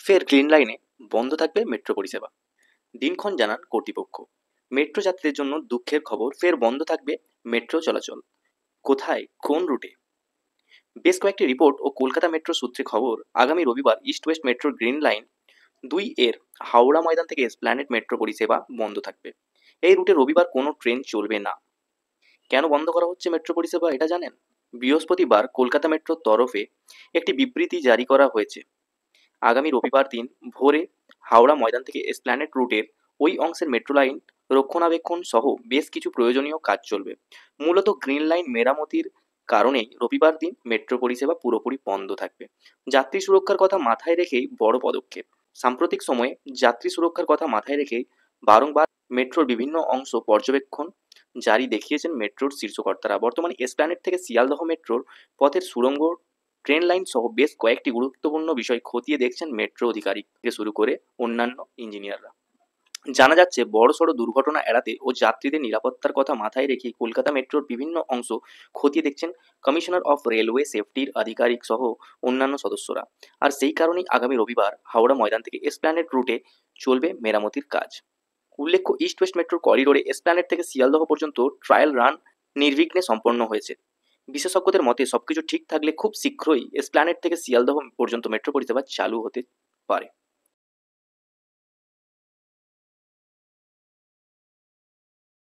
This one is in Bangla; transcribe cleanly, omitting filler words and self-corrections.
ফের গ্রিন লাইনে বন্ধ থাকবে মেট্রো পরিষেবা। দিনক্ষণ জানান কর্তৃপক্ষ। মেট্রো যাত্রীদের জন্য দুঃখের খবর, ফের বন্ধ থাকবে মেট্রো চলাচল। কোথায়, কোন রুটে? বেশ কয়েকটি রিপোর্ট ও কলকাতা মেট্রো সূত্রে খবর, আগামী রবিবার ইস্ট ওয়েস্ট মেট্রোর গ্রিন লাইন 2 এর হাওড়া ময়দান থেকে এসপ্ল্যানেড মেট্রো পরিষেবা বন্ধ থাকবে। এই রুটে রবিবার কোনো ট্রেন চলবে না। কেন বন্ধ করা হচ্ছে মেট্রো পরিষেবা, এটা জানেন? বৃহস্পতিবার কলকাতা মেট্রোর তরফে একটি বিবৃতি জারি করা হয়েছে। আগামী রবিবার দিন ভোরে হাওড়া ময়দান থেকে এসপ্ল্যানেড রুটের ওই অংশের মেট্রো লাইন রক্ষণাবেক্ষণ সহ বেশ কিছু প্রয়োজনীয় কাজ চলবে। মূলত গ্রিন লাইন মেরামতির কারণেই রবিবার দিন মেট্রো পরিষেবা পুরোপুরি বন্ধ থাকবে। যাত্রী সুরক্ষার কথা মাথায় রেখেই বড় পদক্ষেপ। সাম্প্রতিক সময়ে যাত্রী সুরক্ষার কথা মাথায় রেখেই বারংবার মেট্রোর বিভিন্ন অংশ পর্যবেক্ষণ জারি দেখিয়েছেন মেট্রোর শীর্ষকর্তারা। বর্তমানে এসপ্ল্যানেড থেকে শিয়ালদহ মেট্রোর পথের সুড়ঙ্গ, ট্রেন লাইন সহ বেশ কয়েকটি গুরুত্বপূর্ণ বিষয় খতিয়ে দেখছেন মেট্রো আধিকারিক থেকে শুরু করে অন্যান্য ইঞ্জিনিয়াররা। জানা যাচ্ছে, বড়সড় দুর্ঘটনা এড়াতে ও যাত্রীদের নিরাপত্তার কথা মাথায় রেখে কলকাতা মেট্রোর বিভিন্ন অংশ খতিয়ে দেখছেন কমিশনার অফ রেলওয়ে সেফটির আধিকারিক সহ অন্যান্য সদস্যরা। আর সেই কারণেই আগামী রবিবার হাওড়া ময়দান থেকে এসপ্ল্যানেড রুটে চলবে মেরামতির কাজ। উল্লেখ্য, ইস্ট ওয়েস্ট মেট্রোর করিডোরে এসপ্ল্যানেড থেকে শিয়ালদহ পর্যন্ত ট্রায়াল রান নির্বিঘ্নে সম্পন্ন হয়েছে। বিশেষজ্ঞদের মতে সবকিছু ঠিক থাকলে খুব শীঘ্রই এসপ্ল্যানেড থেকে শিয়ালদহ পর্যন্ত মেট্রো পরিষেবা চালু হতে পারে।